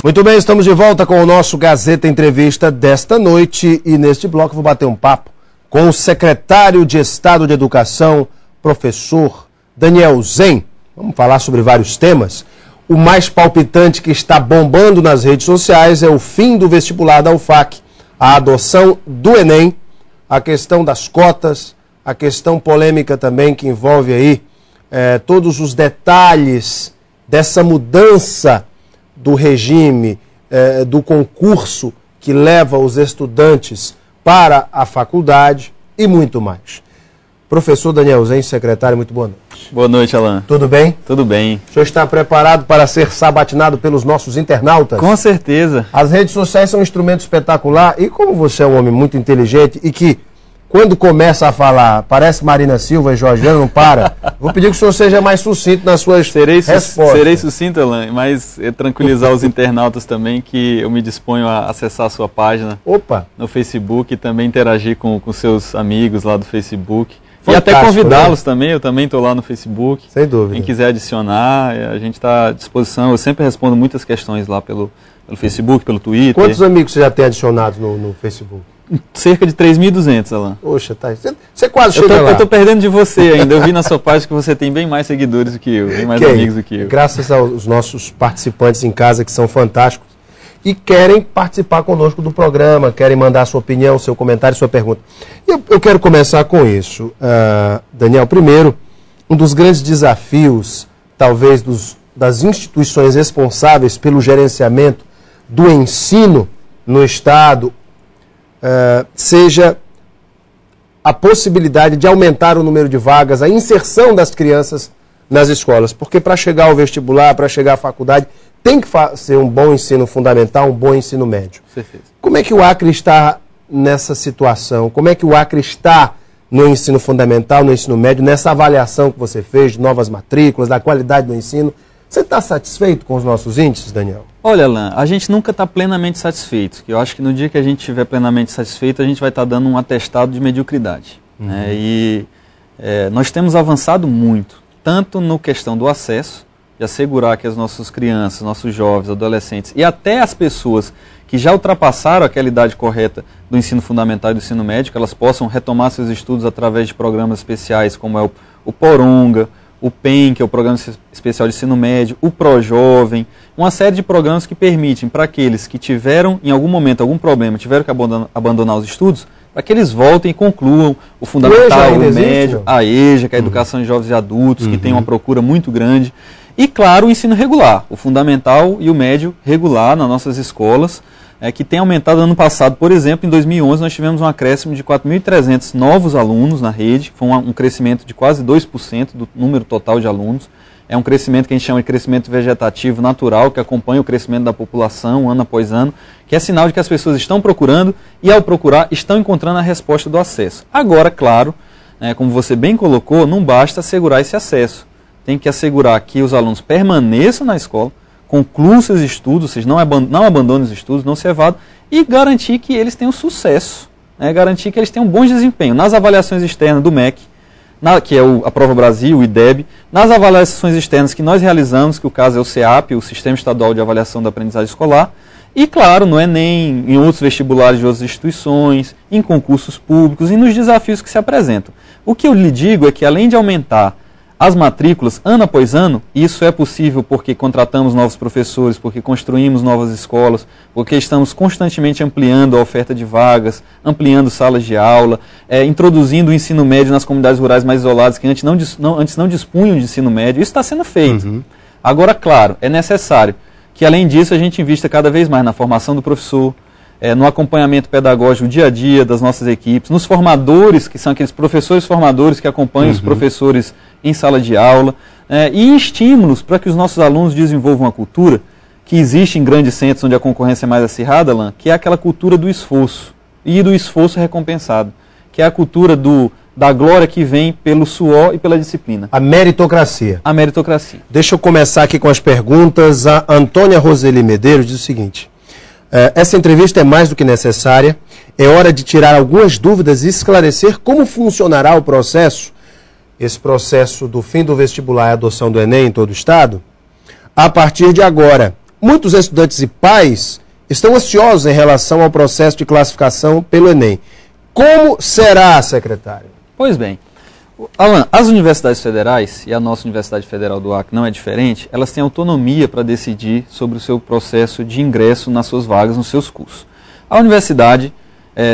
Muito bem, estamos de volta com o nosso Gazeta Entrevista desta noite e neste bloco vou bater um papo com o secretário de Estado de Educação, professor Daniel Zen. Vamos falar sobre vários temas. O mais palpitante que está bombando nas redes sociais é o fim do vestibular da UFAC, a adoção do Enem, a questão das cotas, a questão polêmica também que envolve aí todos os detalhes dessa mudança do regime, do concurso que leva os estudantes para a faculdade e muito mais. Professor Daniel Zen, secretário, muito boa noite. Boa noite, Alan. Tudo bem? Tudo bem. O senhor está preparado para ser sabatinado pelos nossos internautas? Com certeza. As redes sociais são um instrumento espetacular e como você é um homem muito inteligente e que quando começa a falar, parece Marina Silva e Jorgiana, não para. Vou pedir que o senhor seja mais sucinto nas suas respostas. Serei sucinto, Alan, mas tranquilizar os internautas também que eu me disponho a acessar a sua página no Facebook e também interagir com seus amigos lá do Facebook. Fantástico, e até convidá-los, né? Também, eu também estou lá no Facebook. Sem dúvida. Quem quiser adicionar, a gente está à disposição. Eu sempre respondo muitas questões lá pelo Facebook, pelo Twitter. Quantos amigos você já tem adicionados no Facebook? Cerca de 3.200, Alan. Poxa, tá. Você quase chega lá. Eu tô perdendo de você ainda. Eu vi na sua página que você tem bem mais seguidores do que eu, bem mais amigos do que eu. Graças aos nossos participantes em casa, que são fantásticos, e querem participar conosco do programa, querem mandar sua opinião, seu comentário, sua pergunta. Eu quero começar com isso. Daniel, primeiro, um dos grandes desafios, talvez, das instituições responsáveis pelo gerenciamento do ensino no Estado, seja a possibilidade de aumentar o número de vagas, a inserção das crianças nas escolas. Porque para chegar ao vestibular, para chegar à faculdade, tem que ser um bom ensino fundamental, um bom ensino médio. Certeza. Como é que o Acre está nessa situação? Como é que o Acre está no ensino fundamental, no ensino médio, nessa avaliação que você fez de novas matrículas, da qualidade do ensino? Você está satisfeito com os nossos índices, Daniel? Olha, Alan, a gente nunca está plenamente satisfeito. Eu acho que no dia que a gente estiver plenamente satisfeito, a gente vai estar dando um atestado de mediocridade. Né? E nós temos avançado muito, tanto na questão do acesso, de assegurar que as nossas crianças, nossos jovens, adolescentes e até as pessoas que já ultrapassaram aquela idade correta do ensino fundamental e do ensino médio, que elas possam retomar seus estudos através de programas especiais, como é o Poronga, o PEN, que é o Programa Especial de Ensino Médio, o ProJovem, uma série de programas que permitem para aqueles que tiveram, em algum momento, algum problema, tiveram que abandonar os estudos, para que eles voltem e concluam o fundamental, o médio, a EJA, que é a Educação de Jovens e Adultos, que tem uma procura muito grande, e, claro, o ensino regular, o fundamental e o médio regular nas nossas escolas, que tem aumentado ano passado. Por exemplo, em 2011 nós tivemos um acréscimo de 4.300 novos alunos na rede, foi um crescimento de quase 2% do número total de alunos. É um crescimento que a gente chama de crescimento vegetativo natural, que acompanha o crescimento da população ano após ano, que é sinal de que as pessoas estão procurando e, ao procurar, estão encontrando a resposta do acesso. Agora, claro, como você bem colocou, não basta assegurar esse acesso. Tem que assegurar que os alunos permaneçam na escola, concluam seus estudos, ou seja, não abandonem os estudos, não se evadam, e garantir que eles tenham sucesso, garantir que eles tenham bom desempenho nas avaliações externas do MEC, que é a Prova Brasil, o IDEB, nas avaliações externas que nós realizamos, que o caso é o CEAP, o Sistema Estadual de Avaliação da Aprendizagem Escolar, e claro, no Enem, em outros vestibulares de outras instituições, em concursos públicos e nos desafios que se apresentam. O que eu lhe digo é que, além de aumentar as matrículas, ano após ano, isso é possível porque contratamos novos professores, porque construímos novas escolas, porque estamos constantemente ampliando a oferta de vagas, ampliando salas de aula, introduzindo o ensino médio nas comunidades rurais mais isoladas, que antes não dispunham de ensino médio. Isso está sendo feito. Agora, claro, é necessário que, além disso, a gente invista cada vez mais na formação do professor, no acompanhamento pedagógico dia a dia das nossas equipes, nos formadores, que são aqueles professores formadores que acompanham os professores em sala de aula, e em estímulos para que os nossos alunos desenvolvam a cultura que existe em grandes centros onde a concorrência é mais acirrada, Alan, que é aquela cultura do esforço, e do esforço recompensado, que é a cultura da glória que vem pelo suor e pela disciplina. A meritocracia. A meritocracia. Deixa eu começar aqui com as perguntas. A Antônia Roseli Medeiros diz o seguinte: essa entrevista é mais do que necessária, é hora de tirar algumas dúvidas e esclarecer como funcionará o processo, esse processo do fim do vestibular e adoção do Enem em todo o Estado. a partir de agora. Muitos estudantes e pais estão ansiosos em relação ao processo de classificação pelo Enem. Como será, secretário? Pois bem, Alan, as universidades federais, e a nossa Universidade Federal do Acre não é diferente, elas têm autonomia para decidir sobre o seu processo de ingresso nas suas vagas, nos seus cursos. A universidade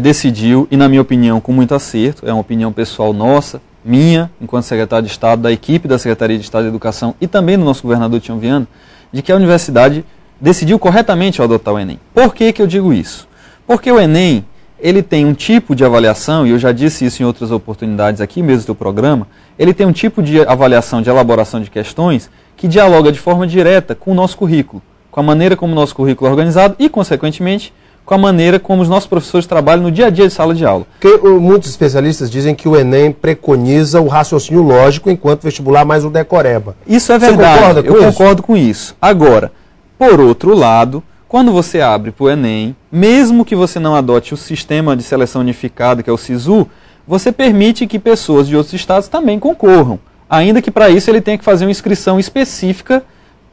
decidiu, e na minha opinião com muito acerto, é uma opinião pessoal nossa, minha, enquanto secretário de Estado, da equipe da Secretaria de Estado de Educação e também do nosso governador Tião Viana, de que a universidade decidiu corretamente ao adotar o Enem. Por que eu digo isso? Porque o Enem, ele tem um tipo de avaliação, e eu já disse isso em outras oportunidades aqui mesmo do programa, ele tem um tipo de avaliação, de elaboração de questões, que dialoga de forma direta com o nosso currículo, com a maneira como o nosso currículo é organizado e, consequentemente, com a maneira como os nossos professores trabalham no dia a dia de sala de aula. Porque muitos especialistas dizem que o Enem preconiza o raciocínio lógico, enquanto o vestibular mais o decoreba. Isso é verdade, Você concorda com isso? Concordo com isso. Agora, por outro lado, quando você abre para o Enem, mesmo que você não adote o sistema de seleção unificada, que é o SISU, você permite que pessoas de outros estados também concorram, ainda que para isso ele tenha que fazer uma inscrição específica,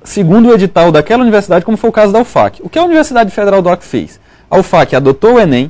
segundo o edital daquela universidade, como foi o caso da UFAC. O que a Universidade Federal do Acre fez? A UFAC adotou o Enem,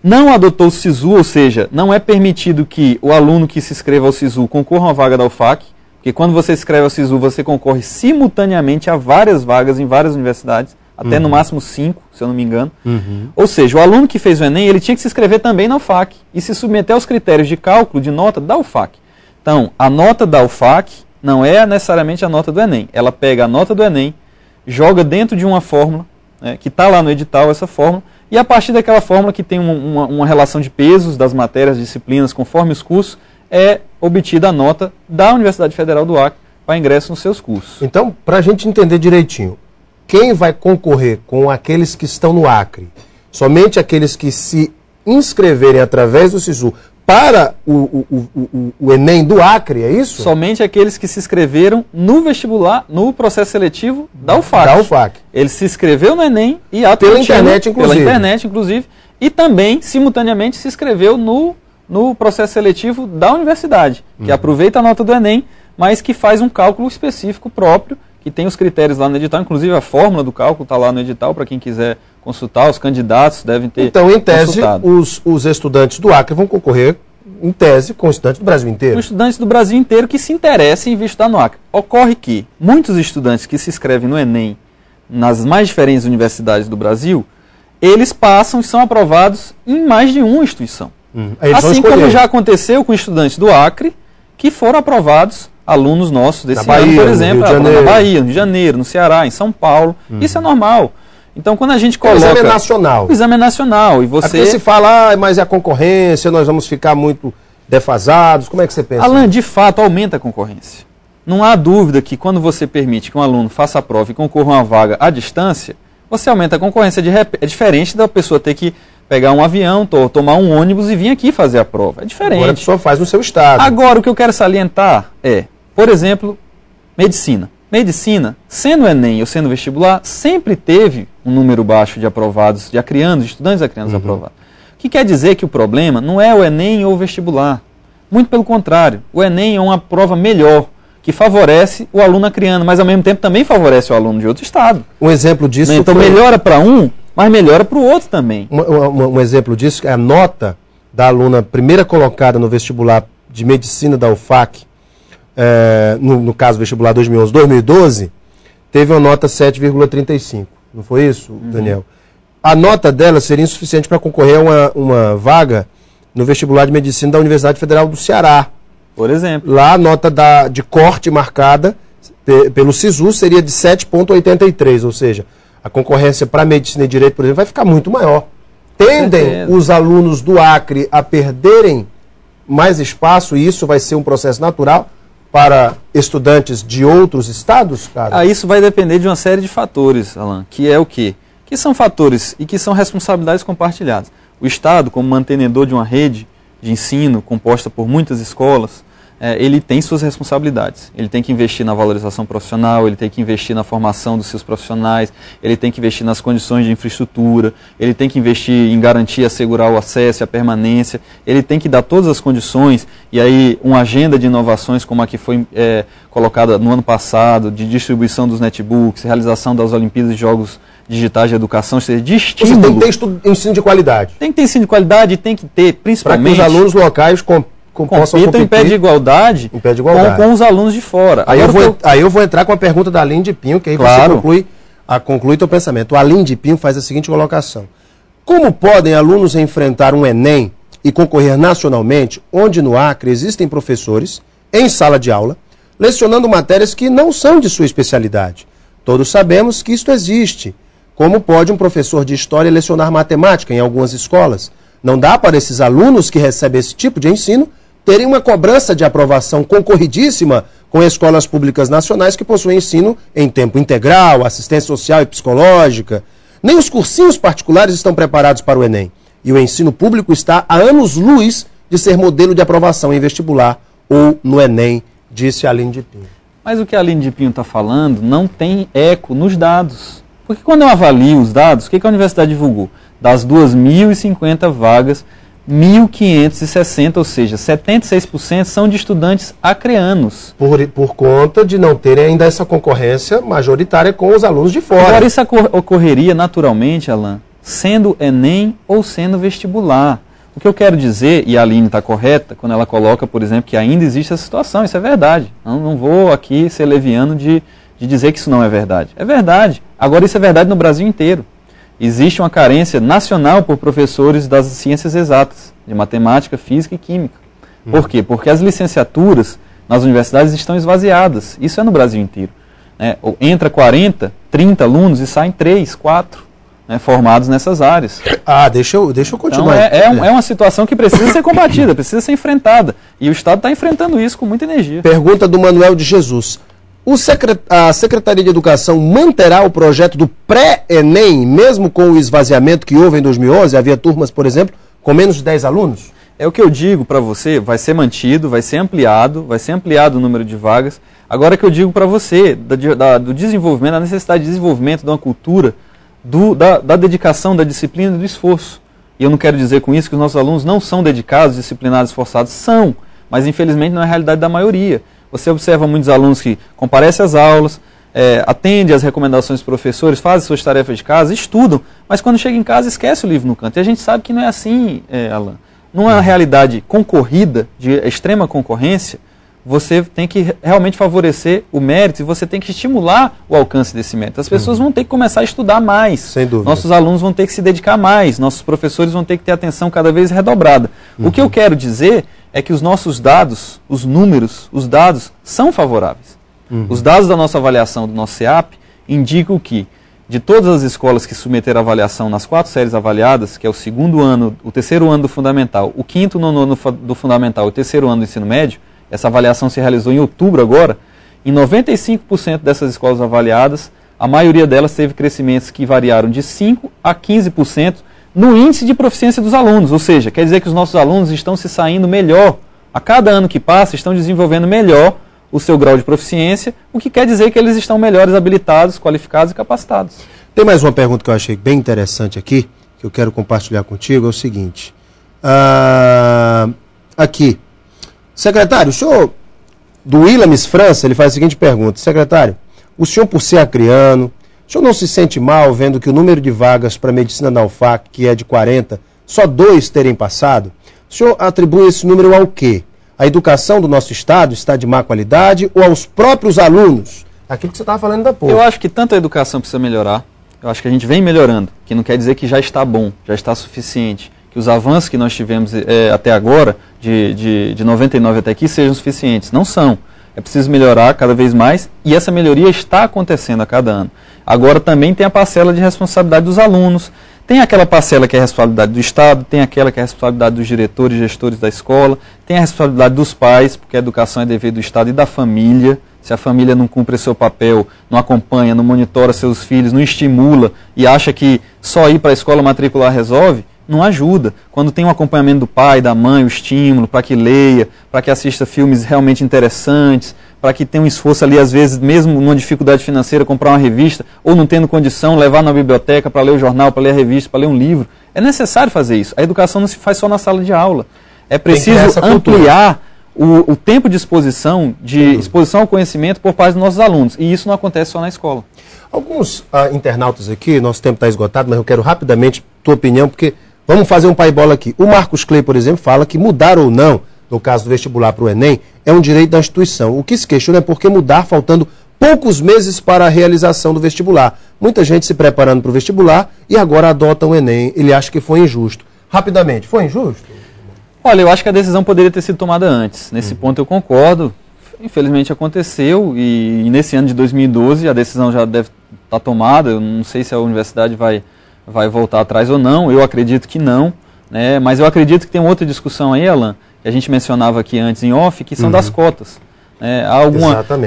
não adotou o SISU, ou seja, não é permitido que o aluno que se inscreva ao SISU concorra a uma vaga da UFAC, porque quando você se inscreve ao SISU, você concorre simultaneamente a várias vagas em várias universidades, até no máximo 5, se eu não me engano. Ou seja, o aluno que fez o Enem, ele tinha que se inscrever também na UFAC e se submeter aos critérios de cálculo de nota da UFAC. Então, a nota da UFAC não é necessariamente a nota do Enem. Ela pega a nota do Enem, joga dentro de uma fórmula, que está lá no edital, essa fórmula, e a partir daquela fórmula que tem uma relação de pesos das matérias, disciplinas, conforme os cursos, é obtida a nota da Universidade Federal do Acre para ingresso nos seus cursos. Então, para a gente entender direitinho, quem vai concorrer com aqueles que estão no Acre? Somente aqueles que se inscreverem através do SISU para o Enem do Acre, é isso? Somente aqueles que se inscreveram no vestibular, no processo seletivo da UFAC. Da UFAC. Ele se inscreveu no Enem e pela internet, inclusive. Pela internet, inclusive. E também, simultaneamente, se inscreveu no processo seletivo da universidade, que aproveita a nota do Enem, mas que faz um cálculo específico próprio, que tem os critérios lá no edital, inclusive a fórmula do cálculo está lá no edital, para quem quiser consultar, os candidatos devem ter Então, em tese, consultado. os estudantes do Acre vão concorrer, em tese, com estudantes do Brasil inteiro. Os estudantes do Brasil inteiro que se interessem em estudar no Acre. Ocorre que muitos estudantes que se inscrevem no Enem, nas mais diferentes universidades do Brasil, eles passam e são aprovados em mais de uma instituição. Assim como já aconteceu com estudantes do Acre, que foram aprovados, alunos nossos desse ano, por exemplo, na Bahia, no Rio de Janeiro, no Ceará, em São Paulo. Isso é normal. Então, quando a gente coloca... O exame é nacional. O exame é nacional. E você... Aqui se fala, mas é a concorrência, nós vamos ficar muito defasados. Como é que você pensa? Alan, de fato, aumenta a concorrência. Não há dúvida que quando você permite que um aluno faça a prova e concorra a uma vaga à distância, você aumenta a concorrência. É diferente da pessoa ter que pegar um avião, tomar um ônibus e vir aqui fazer a prova. É diferente. Agora a pessoa faz no seu estado. Agora, o que eu quero salientar é, por exemplo, medicina. Medicina, sendo Enem ou sendo vestibular, sempre teve um número baixo de aprovados, de acreanos, de estudantes acreanos aprovados. O que quer dizer que o problema não é o Enem ou o vestibular. Muito pelo contrário, o Enem é uma prova melhor, que favorece o aluno acreano, mas ao mesmo tempo também favorece o aluno de outro estado. Um exemplo disso... Então melhora para um, mas melhora para o outro também. Um exemplo disso é a nota da aluna primeira colocada no vestibular de medicina da UFAC, no caso vestibular 2011-2012, teve uma nota 7,35. Não foi isso, Daniel? A nota dela seria insuficiente para concorrer a uma vaga no vestibular de medicina da Universidade Federal do Ceará. Por exemplo. Lá a nota de corte marcada pelo SISU seria de 7,83, ou seja, a concorrência para medicina e direito, por exemplo, vai ficar muito maior. Tendem os alunos do Acre a perderem mais espaço, e isso vai ser um processo natural para estudantes de outros estados, cara? Isso vai depender de uma série de fatores, Alan, que é o quê? Que são fatores e que são responsabilidades compartilhadas. O Estado, como mantenedor de uma rede de ensino composta por muitas escolas, ele tem suas responsabilidades. Ele tem que investir na valorização profissional, ele tem que investir na formação dos seus profissionais, ele tem que investir nas condições de infraestrutura, ele tem que investir em garantir e assegurar o acesso e a permanência, ele tem que dar todas as condições, e aí uma agenda de inovações como a que foi colocada no ano passado, de distribuição dos netbooks, realização das Olimpíadas e Jogos Digitais de Educação, ou seja, de estímulo. Você tem que ter ensino de qualidade. Tem que ter ensino de qualidade e tem que ter, principalmente... Para que os alunos locais possam competir em pé de igualdade, com os alunos de fora. Aí eu vou entrar com a pergunta da Aline de Pinho, que aí claro. Você conclui teu pensamento. O Aline de Pinho faz a seguinte colocação. Como podem alunos enfrentar um Enem e concorrer nacionalmente, onde no Acre existem professores, em sala de aula, lecionando matérias que não são de sua especialidade? Todos sabemos que isto existe. Como pode um professor de história lecionar matemática em algumas escolas? Não dá para esses alunos que recebem esse tipo de ensino terem uma cobrança de aprovação concorridíssima com escolas públicas nacionais que possuem ensino em tempo integral, assistência social e psicológica. Nem os cursinhos particulares estão preparados para o Enem. E o ensino público está a anos-luz de ser modelo de aprovação em vestibular ou no Enem, disse a Aline de Pinho. Mas o que a Aline de Pinho está falando não tem eco nos dados. Porque quando eu avalio os dados, o que a universidade divulgou? Das 2.050 vagas, 1.560, ou seja, 76% são de estudantes acreanos. Por conta de não terem ainda essa concorrência majoritária com os alunos de fora. Agora, isso ocorreria naturalmente, Alain, sendo Enem ou sendo vestibular. O que eu quero dizer, e a Aline está correta, quando ela coloca, por exemplo, que ainda existe essa situação, isso é verdade. Não vou aqui ser leviano de dizer que isso não é verdade. É verdade. Agora, isso é verdade no Brasil inteiro. Existe uma carência nacional por professores das ciências exatas, de matemática, física e química. Por quê? Porque as licenciaturas nas universidades estão esvaziadas. Isso é no Brasil inteiro. Entra 40, 30 alunos e saem 3, 4 formados nessas áreas. Deixa eu continuar. Então, é uma situação que precisa ser combatida, precisa ser enfrentada. E o Estado está enfrentando isso com muita energia. Pergunta do Manuel de Jesus. A Secretaria de Educação manterá o projeto do pré-ENEM, mesmo com o esvaziamento que houve em 2011? Havia turmas, por exemplo, com menos de 10 alunos? É o que eu digo para você, vai ser mantido, vai ser ampliado o número de vagas. Agora que eu digo para você, do desenvolvimento, da necessidade de desenvolvimento de uma cultura, da dedicação, da disciplina e do esforço. E eu não quero dizer com isso que os nossos alunos não são dedicados, disciplinados, esforçados. São, mas infelizmente não é a realidade da maioria. Você observa muitos alunos que comparecem às aulas, atendem às recomendações dos professores, fazem suas tarefas de casa, estudam, mas quando chega em casa esquece o livro no canto. E a gente sabe que não é assim, Alain. Numa realidade concorrida, de extrema concorrência, você tem que realmente favorecer o mérito e você tem que estimular o alcance desse mérito. As pessoas vão ter que começar a estudar mais. Sem dúvida. Nossos alunos vão ter que se dedicar mais, nossos professores vão ter que ter atenção cada vez redobrada. O que eu quero dizer é que os nossos dados, os números, os dados são favoráveis. Os dados da nossa avaliação, do nosso CEAP, indicam que, de todas as escolas que submeteram a avaliação nas 4 séries avaliadas, que é o segundo ano, o terceiro ano do fundamental, o quinto, nono ano do fundamental e o terceiro ano do ensino médio, essa avaliação se realizou em outubro agora, em 95% dessas escolas avaliadas, a maioria delas teve crescimentos que variaram de 5% a 15% no índice de proficiência dos alunos, ou seja, quer dizer que os nossos alunos estão se saindo melhor. A cada ano que passa, estão desenvolvendo melhor o seu grau de proficiência, o que quer dizer que eles estão melhores habilitados, qualificados e capacitados. Tem mais uma pergunta que eu achei bem interessante aqui, que eu quero compartilhar contigo, é o seguinte. Aqui. Secretário, o senhor, do Willamis França, ele faz a seguinte pergunta. Secretário, o senhor, por ser acreano, o senhor não se sente mal vendo que o número de vagas para medicina na UFAC, que é de 40, só 2 terem passado? O senhor atribui esse número ao quê? A educação do nosso Estado está de má qualidade ou aos próprios alunos? Aquilo que você estava falando da pouco. Eu acho que tanto a educação precisa melhorar, eu acho que a gente vem melhorando, que não quer dizer que já está bom, já está suficiente, que os avanços que nós tivemos até agora, de 99 até aqui, sejam suficientes. Não são. É preciso melhorar cada vez mais e essa melhoria está acontecendo a cada ano. Agora também tem a parcela de responsabilidade dos alunos, tem aquela parcela que é a responsabilidade do Estado, tem aquela que é a responsabilidade dos diretores e gestores da escola, tem a responsabilidade dos pais, porque a educação é dever do Estado e da família. Se a família não cumpre seu papel, não acompanha, não monitora seus filhos, não estimula e acha que só ir para a escola matricular resolve, não ajuda. Quando tem um acompanhamento do pai, da mãe, o estímulo para que leia, para que assista filmes realmente interessantes, para que tenha um esforço ali, às vezes, mesmo numa dificuldade financeira, comprar uma revista, ou não tendo condição, levar na biblioteca para ler o jornal, para ler a revista, para ler um livro. É necessário fazer isso. A educação não se faz só na sala de aula. É preciso ampliar o tempo de exposição ao conhecimento por parte dos nossos alunos. E isso não acontece só na escola. Alguns internautas aqui, nosso tempo está esgotado, mas eu quero rapidamente tua opinião, porque vamos fazer um pai-bola aqui. O Marcos Clay, por exemplo, fala que mudar ou não, no caso do vestibular para o Enem, é um direito da instituição. O que se questiona é por que mudar faltando poucos meses para a realização do vestibular. Muita gente se preparando para o vestibular e agora adota o Enem. Ele acha que foi injusto. Rapidamente, foi injusto? Olha, eu acho que a decisão poderia ter sido tomada antes. Nesse ponto eu concordo. Infelizmente aconteceu e nesse ano de 2012 a decisão já deve estar tomada. Eu não sei se a universidade vai voltar atrás ou não. Eu acredito que não, né? Mas eu acredito que tem outra discussão aí, Alan, que a gente mencionava aqui antes em off, que são das cotas.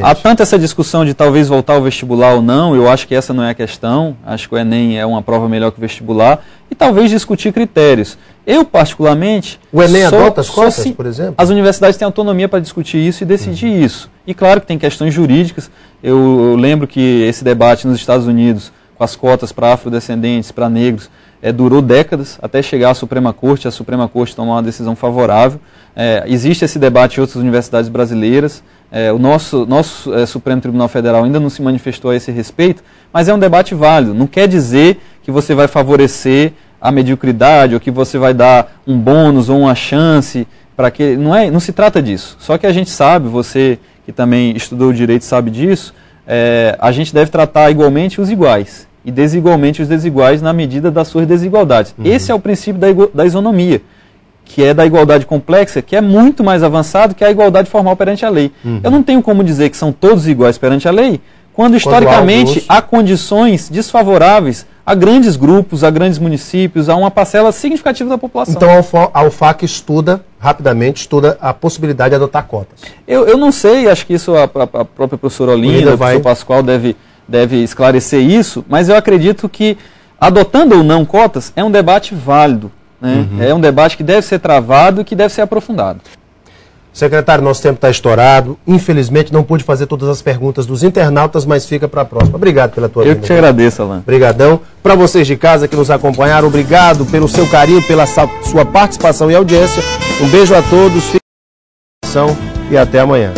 Há tanto essa discussão de talvez voltar ao vestibular ou não, eu acho que essa não é a questão, acho que o Enem é uma prova melhor que o vestibular, e talvez discutir critérios. Eu, particularmente... O Enem adota as cotas, por exemplo? As universidades têm autonomia para discutir isso e decidir isso. E claro que tem questões jurídicas, eu lembro que esse debate nos Estados Unidos, com as cotas para afrodescendentes, para negros, durou décadas até chegar à Suprema Corte, a Suprema Corte tomar uma decisão favorável. Existe esse debate em outras universidades brasileiras. O nosso Supremo Tribunal Federal ainda não se manifestou a esse respeito, mas é um debate válido. Não quer dizer que você vai favorecer a mediocridade ou que você vai dar um bônus ou uma chance para que... Não se trata disso. Só que a gente sabe, você que também estudou o direito sabe disso, a gente deve tratar igualmente os iguais e desigualmente os desiguais na medida das suas desigualdades. Esse é o princípio da isonomia, que é da igualdade complexa, que é muito mais avançado que a igualdade formal perante a lei. Eu não tenho como dizer que são todos iguais perante a lei, quando historicamente há condições desfavoráveis a grandes grupos, a grandes municípios, a uma parcela significativa da população. Então a UFAC estuda a possibilidade de adotar cotas. Eu não sei, acho que isso a própria professora Olinda, o professor Pascoal deve esclarecer isso, mas eu acredito que adotando ou não cotas é um debate válido. É um debate que deve ser travado e que deve ser aprofundado. Secretário, nosso tempo está estourado. Infelizmente não pude fazer todas as perguntas dos internautas, mas fica para a próxima. Obrigado pela tua vinda. Eu que te agradeço, Alan. Obrigadão. Para vocês de casa que nos acompanharam, obrigado pelo seu carinho, pela sua participação e audiência. Um beijo a todos, fiquem com a atenção e até amanhã.